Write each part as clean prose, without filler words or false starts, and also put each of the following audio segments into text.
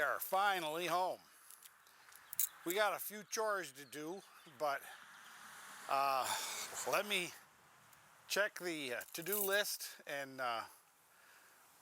are finally home. We got a few chores to do, but let me check the to-do list, and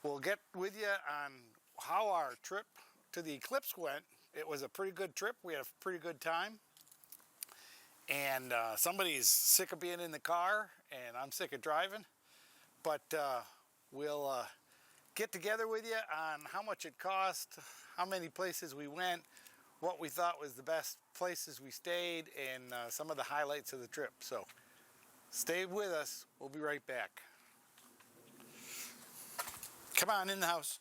we'll get with you on how our trip to the Eclipse went. It was a pretty good trip. We had a pretty good time. And somebody's sick of being in the car, and I'm sick of driving. But we'll get together with you on how much it cost, how many places we went, what we thought was the best places we stayed, and some of the highlights of the trip. So stay with us. We'll be right back. Come on in the house.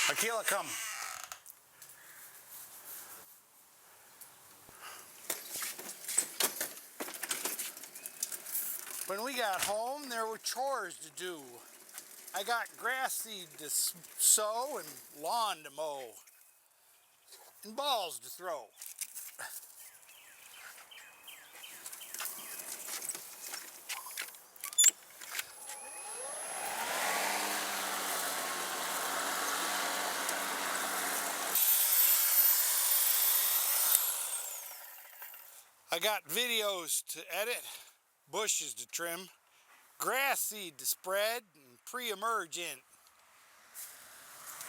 Akila, come. When we got home, there were chores to do. I got grass seed to sow and lawn to mow and balls to throw. I got videos to edit, bushes to trim, grass seed to spread, and pre-emerge in,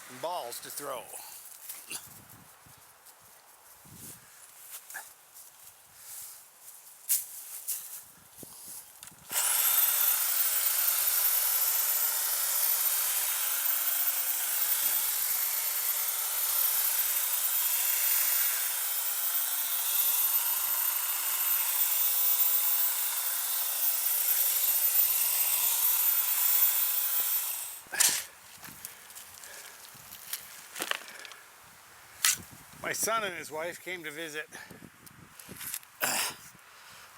and balls to throw. My son and his wife came to visit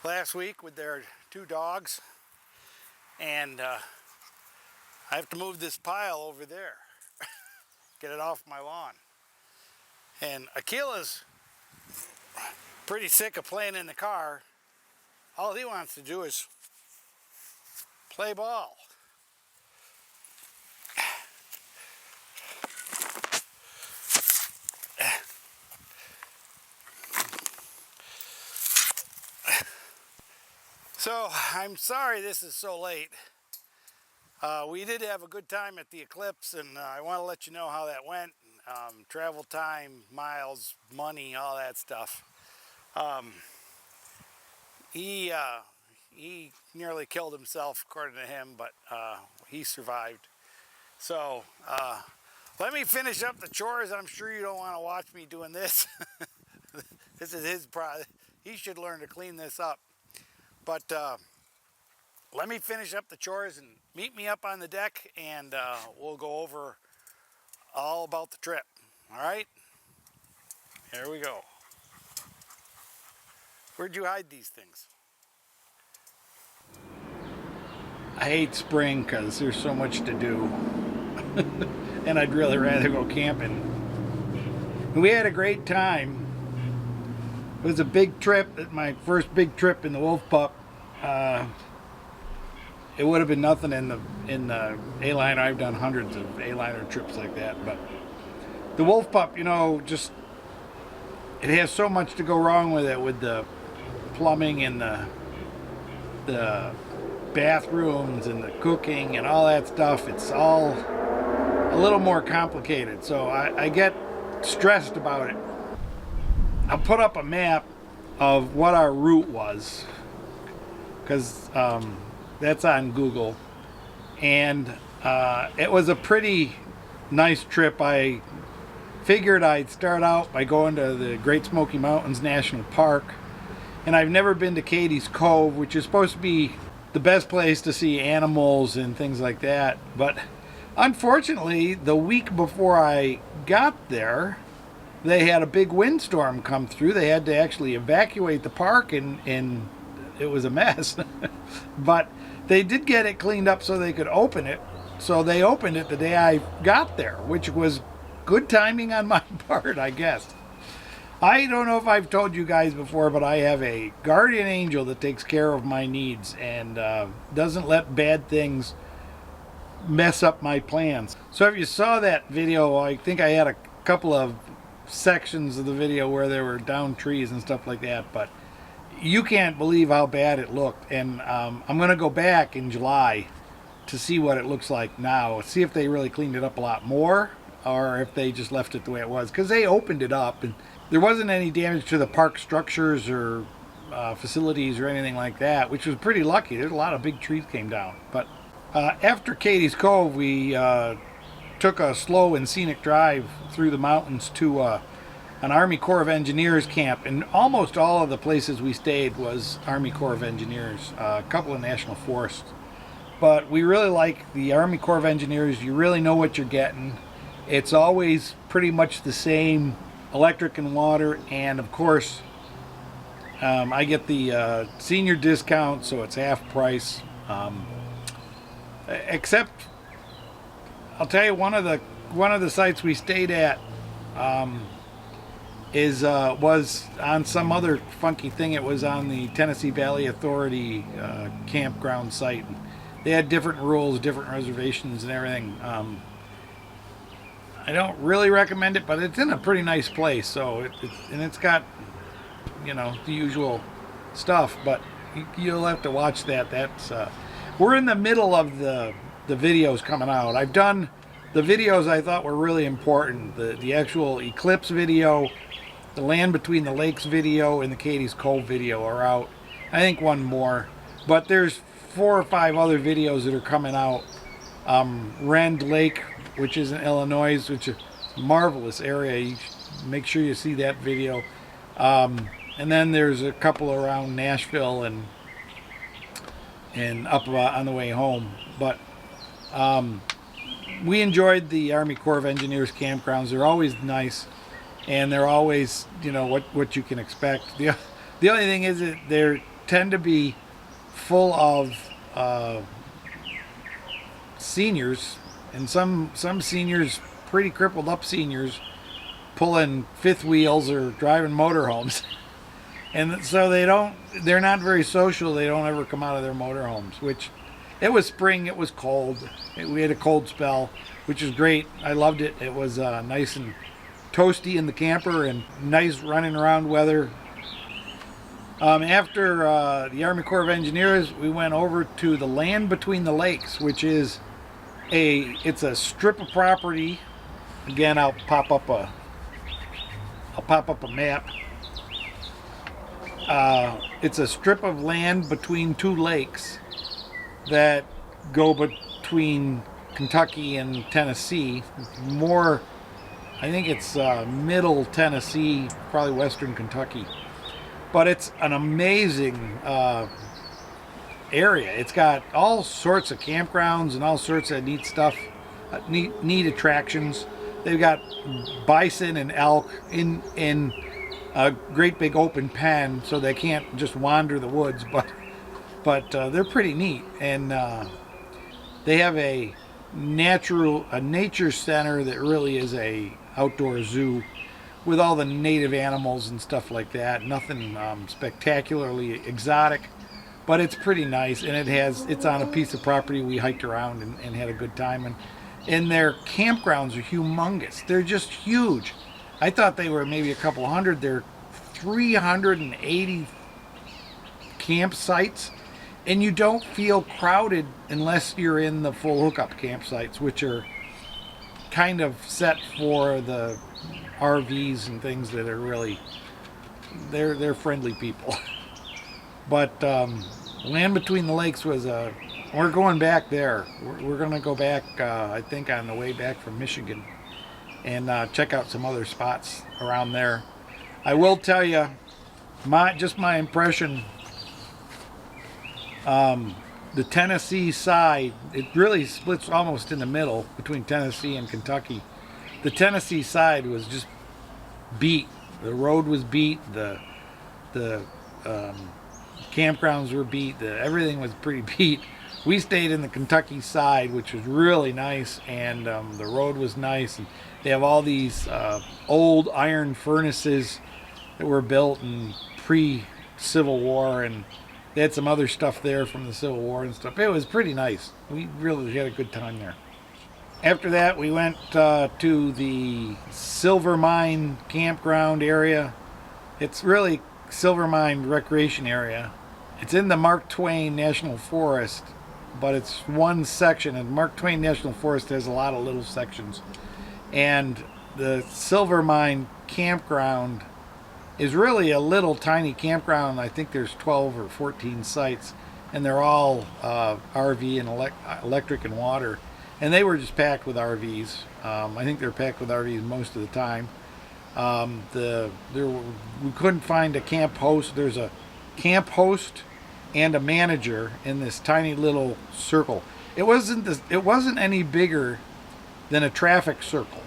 last week with their 2 dogs, and I have to move this pile over there, get it off my lawn. And Akila's pretty sick of playing in the car. All he wants to do is play ball. So I'm sorry this is so late. We did have a good time at the Eclipse, and I want to let you know how that went. Travel time, miles, money, all that stuff. He nearly killed himself, according to him, but he survived. So let me finish up the chores. I'm sure you don't want to watch me doing this. This is his problem. He should learn to clean this up. But let me finish up the chores and meet me up on the deck, and we'll go over all about the trip. All right? Here we go. Where'd you hide these things? I hate spring because there's so much to do. And I'd really rather go camping. And we had a great time. It was a big trip, my first big trip in the Wolf Pup. It would have been nothing in the A-liner. I've done hundreds of A-liner trips like that, but the Wolf Pup, you know, just it has so much to go wrong with it, with the plumbing and the bathrooms and the cooking and all that stuff. It's all a little more complicated, so I get stressed about it. I'll put up a map of what our route was, because that's on Google, and it was a pretty nice trip. I figured I'd start out by going to the Great Smoky Mountains National Park, and I've never been to Katie's Cove, which is supposed to be the best place to see animals and things like that, but unfortunately the week before I got there, they had a big windstorm come through. They had to actually evacuate the park, and it was a mess. But they did get it cleaned up so they could open it. So they opened it the day I got there, which was good timing on my part, I guess. I don't know if I've told you guys before, but I have a guardian angel that takes care of my needs and doesn't let bad things mess up my plans. So if you saw that video, I think I had a couple of sections of the video where there were downed trees and stuff like that, but you can't believe how bad it looked. And I'm going to go back in July to see what it looks like now, see if they really cleaned it up a lot more or if they just left it the way it was, because they opened it up and there wasn't any damage to the park structures or facilities or anything like that, which was pretty lucky. There's a lot of big trees came down. But after Katie's Cove, we took a slow and scenic drive through the mountains to an Army Corps of Engineers camp, and almost all of the places we stayed was Army Corps of Engineers, a couple of National Forests. But we really like the Army Corps of Engineers. You really know what you're getting. It's always pretty much the same electric and water, and of course I get the senior discount, so it's half price. Except, I'll tell you, one of the sites we stayed at was on some other funky thing. It was on the Tennessee Valley Authority campground site. They had different rules, different reservations, and everything. I don't really recommend it, but it's in a pretty nice place. So it's got, you know, the usual stuff. But you'll have to watch that. That's we're in the middle of the videos coming out. I've done the videos I thought were really important. The actual Eclipse video, the Land Between the Lakes video, and the Katie's Cove video are out. I think one more, but there's 4 or 5 other videos that are coming out. Ren Lake, which is in Illinois, which is a marvelous area. You should make sure you see that video. And then there's a couple around Nashville and up on the way home. But we enjoyed the Army Corps of Engineers campgrounds. They're always nice, and they're always, you know, what you can expect. The only thing is that they tend to be full of seniors, and some seniors, pretty crippled up seniors, pulling fifth wheels or driving motorhomes. And so they're not very social. They don't ever come out of their motorhomes, which, it was spring, it was cold. We had a cold spell, which is great. I loved it. It was nice and toasty in the camper and nice running around weather. After the Army Corps of Engineers, we went over to the Land Between the Lakes, which is it's a strip of property. Again, I'll pop up a map. It's a strip of land between 2 lakes that go between Kentucky and Tennessee. More, I think it's middle Tennessee, probably western Kentucky. But it's an amazing area. It's got all sorts of campgrounds and all sorts of neat stuff, neat attractions. They've got bison and elk in a great big open pen, so they can't just wander the woods. But they're pretty neat, and they have a nature center that really is a outdoor zoo with all the native animals and stuff like that. Nothing spectacularly exotic, but it's pretty nice, and it's on a piece of property we hiked around and had a good time. And their campgrounds are humongous. They're just huge. I thought they were maybe a couple hundred. They're 380 campsites, and you don't feel crowded unless you're in the full hookup campsites, which are kind of set for the RVs and things that are really, they're friendly people. But Land Between the Lakes was we're going back there. We're going to go back, I think, on the way back from Michigan, and check out some other spots around there. I will tell you, my impression, the Tennessee side, it really splits almost in the middle between Tennessee and Kentucky. The Tennessee side was just beat. The road was beat. The campgrounds were beat. Everything was pretty beat. We stayed in the Kentucky side, which was really nice, and the road was nice. And they have all these old iron furnaces that were built in pre-Civil War, and They had some other stuff there from the Civil War and stuff. It was pretty nice. We really had a good time there. After that, we went to the Silver Mine campground area. It's really Silver Mine recreation area. It's in the Mark Twain National Forest, but it's one section, and Mark Twain National Forest has a lot of little sections. And the Silver Mine campground is really a little tiny campground. I think there's 12 or 14 sites, and they're all RV and electric and water. And they were just packed with RVs. I think they're packed with RVs most of the time. We couldn't find a camp host. There's a camp host and a manager in this tiny little circle. It wasn't any bigger than a traffic circle.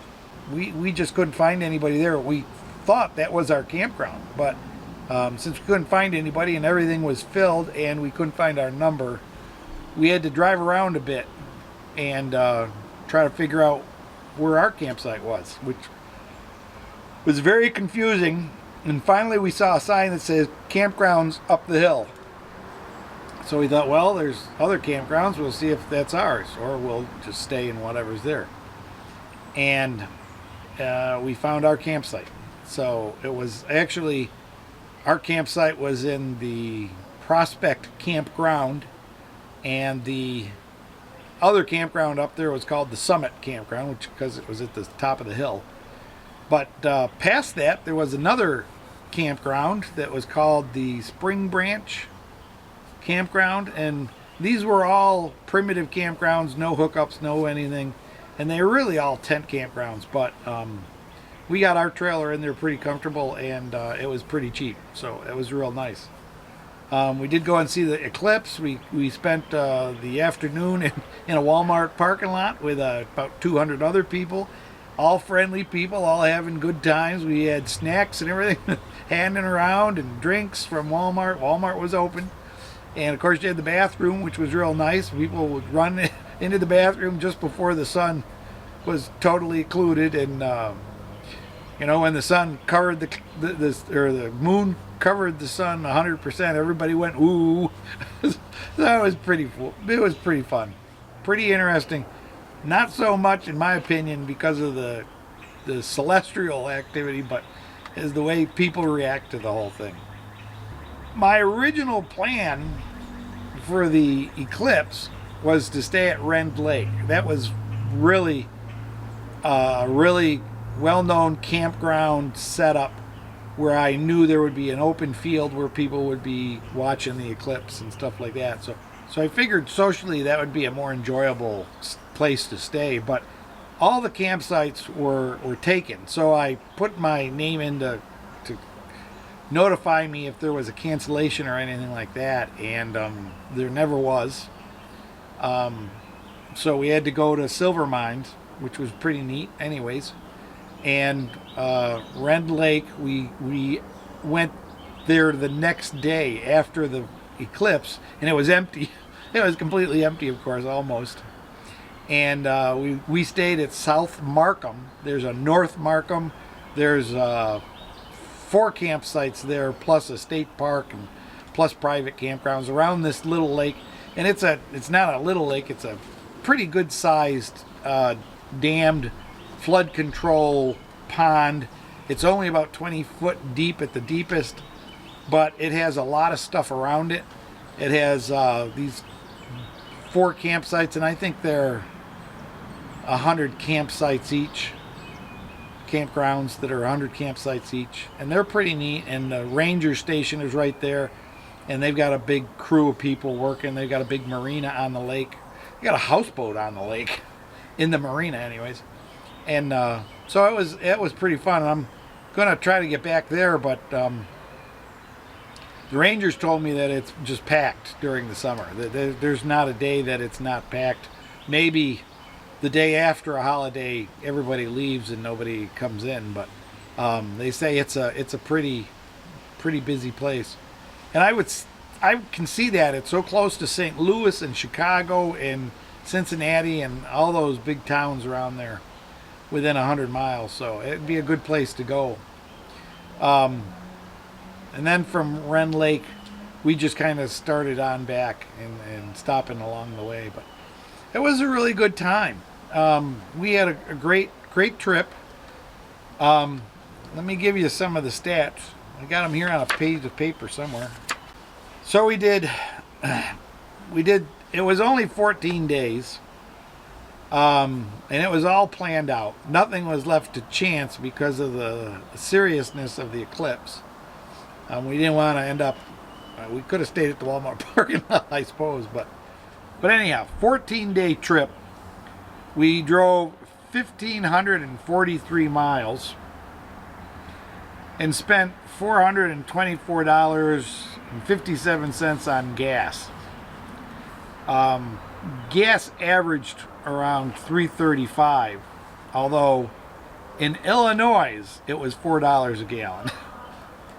We just couldn't find anybody there. We thought that was our campground, but since we couldn't find anybody and everything was filled and we couldn't find our number, we had to drive around a bit and try to figure out where our campsite was, which was very confusing. And finally we saw a sign that says campgrounds up the hill. So we thought, well, there's other campgrounds, we'll see if that's ours, or we'll just stay in whatever's there. And we found our campsite. So it was actually, our campsite was in the Prospect Campground, and the other campground up there was called the Summit Campground, which because it was at the top of the hill. But past that, there was another campground that was called the Spring Branch Campground, and these were all primitive campgrounds, no hookups, no anything, and they were really all tent campgrounds. But we got our trailer in there pretty comfortable, and it was pretty cheap, so it was real nice. We did go and see the Eclipse. We spent the afternoon in a Walmart parking lot with about 200 other people, all friendly people, all having good times. We had snacks and everything handing around, and drinks from Walmart. Walmart was open. And of course you had the bathroom, which was real nice. People would run into the bathroom just before the sun was totally occluded, and when the sun covered the moon covered the sun 100%, everybody went ooh. That was pretty cool. It was pretty fun, pretty interesting. Not so much, in my opinion, because of the celestial activity, but is the way people react to the whole thing. My original plan for the Eclipse was to stay at Ren Lake. That was really a really well-known campground setup where I knew there would be an open field where people would be watching the eclipse and stuff like that. So I figured socially that would be a more enjoyable place to stay. But all the campsites were taken. So I put my name in to notify me if there was a cancellation or anything like that, and there never was. So we had to go to Silver Mines, which was pretty neat anyways. And Ren Lake, we went there the next day after the eclipse, and it was empty. It was completely empty, of course, almost. And we stayed at South Markham. There's a North Markham. There's 4 campsites there, plus a state park, and plus private campgrounds around this little lake. And it's not a little lake. It's a pretty good sized dammed flood control pond. It's only about 20 foot deep at the deepest, but it has a lot of stuff around it. It has these 4 campsites, and I think they're 100 campsites each. Campgrounds that are 100 campsites each, and they're pretty neat. And the ranger station is right there, and they've got a big crew of people working. They've got a big marina on the lake. They got a houseboat on the lake, in the marina anyways. And so it was pretty fun. And I'm gonna try to get back there, but the rangers told me that it's just packed during the summer. There's not a day that it's not packed. Maybe the day after a holiday, everybody leaves and nobody comes in. But they say it's a pretty busy place, and I can see that. It's so close to St. Louis and Chicago and Cincinnati and all those big towns around there, within 100 miles. So it'd be a good place to go. And then from Ren Lake, we just kind of started on back and stopping along the way. But it was a really good time. We had a great trip. Let me give you some of the stats. I got them here on a page of paper somewhere. So we did, it was only 14 days. And it was all planned out. Nothing was left to chance because of the seriousness of the eclipse. We didn't want to end up, we could have stayed at the Walmart parking lot, I suppose, but anyhow, 14-day trip. We drove 1,543 miles and spent $424.57 on gas. Gas averaged around $3.35, although in Illinois it was $4 a gallon.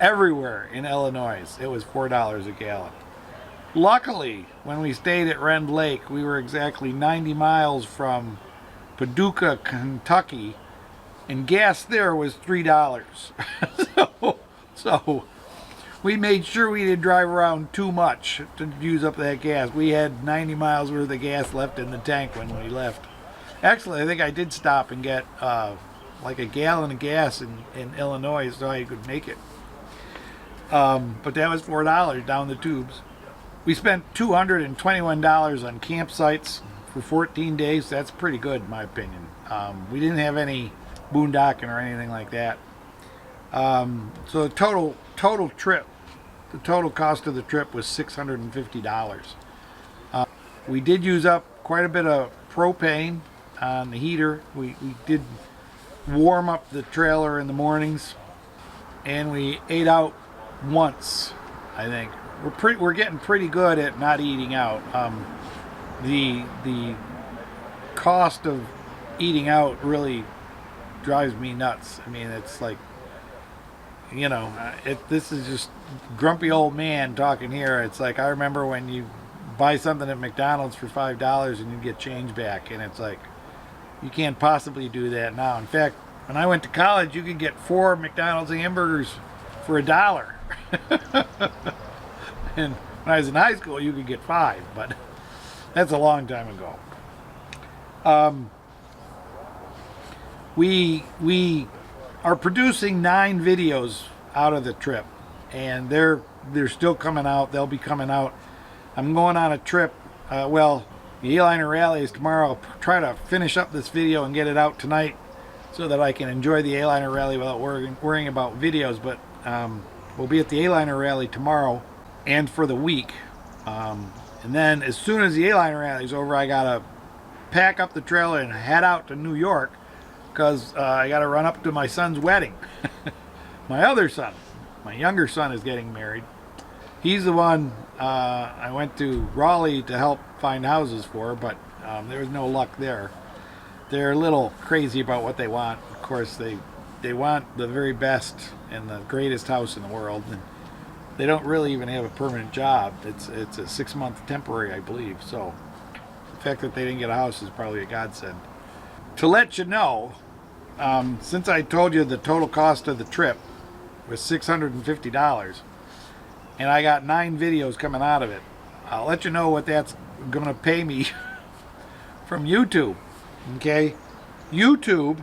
Everywhere in Illinois it was $4 a gallon. Luckily, when we stayed at Ren Lake, we were exactly 90 miles from Paducah, Kentucky, and gas there was $3. so we made sure we didn't drive around too much to use up that gas. We had 90 miles worth of gas left in the tank when we left. Actually, I think I did stop and get like a gallon of gas in Illinois so I could make it. But that was $4 down the tubes. We spent $221 on campsites for 14 days. That's pretty good in my opinion. We didn't have any boondocking or anything like that. So the total trip, the total cost of the trip was $650. We did use up quite a bit of propane on the heater. We did warm up the trailer in the mornings, and we ate out once, I think. We're getting pretty good at not eating out. The cost of eating out really drives me nuts. I mean, it's like, you know, this is just grumpy old man talking here. It's like, I remember when you buy something at McDonald's for $5 and you get change back, and it's like, you can't possibly do that now. In fact, when I went to college, you could get 4 McDonald's hamburgers for $1. And when I was in high school, you could get 5, but that's a long time ago. We are producing 9 videos out of the trip, and they're still coming out. They'll be coming out. I'm going on a trip. Well, the A-Liner Rally is tomorrow. I'll try to finish up this video and get it out tonight so that I can enjoy the A-Liner Rally without worrying about videos. But we'll be at the A-Liner Rally tomorrow and for the week. And then as soon as the A-Liner Rally is over, I gotta pack up the trailer and head out to New York, because I gotta run up to my son's wedding. My other son, my younger son, is getting married. He's the one I went to Raleigh to help find houses for, but there was no luck there. They're a little crazy about what they want. Of course, they want the very best and the greatest house in the world, and they don't really even have a permanent job. It's a 6-month temporary, I believe. So the fact that they didn't get a house is probably a godsend. To let you know, since I told you the total cost of the trip was $650, and I got 9 videos coming out of it, I'll let you know what that's going to pay me from YouTube. Okay, YouTube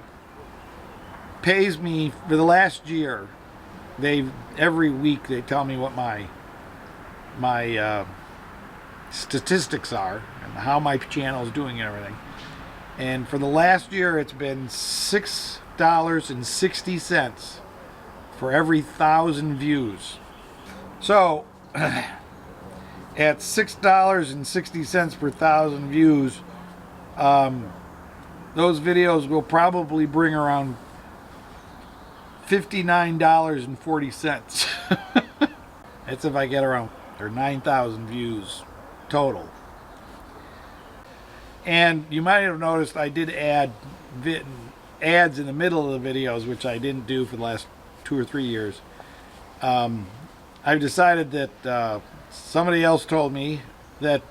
pays me for the last year. Every week they tell me what my statistics are and how my channel is doing and everything. And for the last year, it's been $6.60 for every 1,000 views. So at $6.60 per 1,000 views, those videos will probably bring around $59.40. That's if I get around 9,000 views total. And you might have noticed I did add ads in the middle of the videos, which I didn't do for the last 2 or 3 years. I've decided that somebody else told me that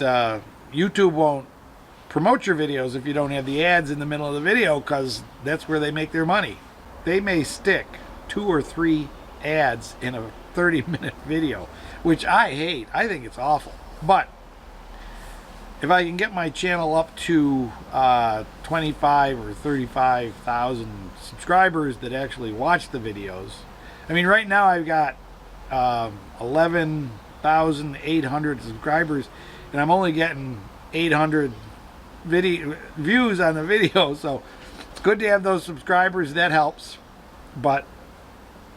YouTube won't promote your videos if you don't have the ads in the middle of the video, because that's where they make their money. They may stick 2 or 3 ads in a 30-minute video, which I hate. I think it's awful. But if I can get my channel up to 25 or 35,000 subscribers that actually watch the videos. I mean, right now I've got 11,800 subscribers, and I'm only getting 800 video views on the video. So it's good to have those subscribers. That helps. But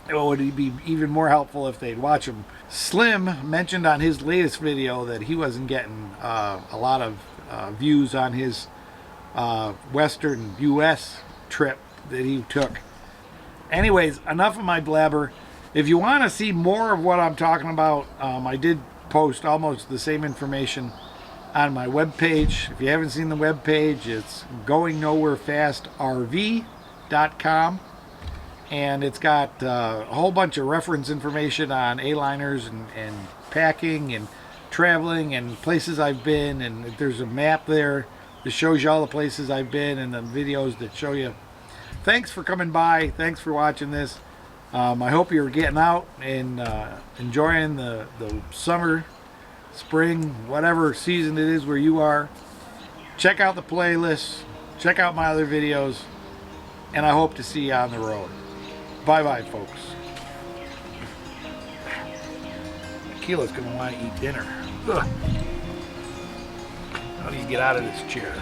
it would be even more helpful if they'd watch them. Slim mentioned on his latest video that he wasn't getting a lot of views on his Western U.S. trip that he took. Anyways, enough of my blabber. If you want to see more of what I'm talking about, I did post almost the same information on my webpage. If you haven't seen the webpage, it's goingnowherefastrv.com. And it's got a whole bunch of reference information on A-liners and packing and traveling and places I've been. And there's a map there that shows you all the places I've been and the videos that show you. Thanks for coming by. Thanks for watching this. I hope you're getting out and enjoying the summer, spring, whatever season it is where you are. Check out the playlist. Check out my other videos. And I hope to see you on the road. Bye-bye, folks. Keela's going to want to eat dinner. Ugh. How do you get out of this chair?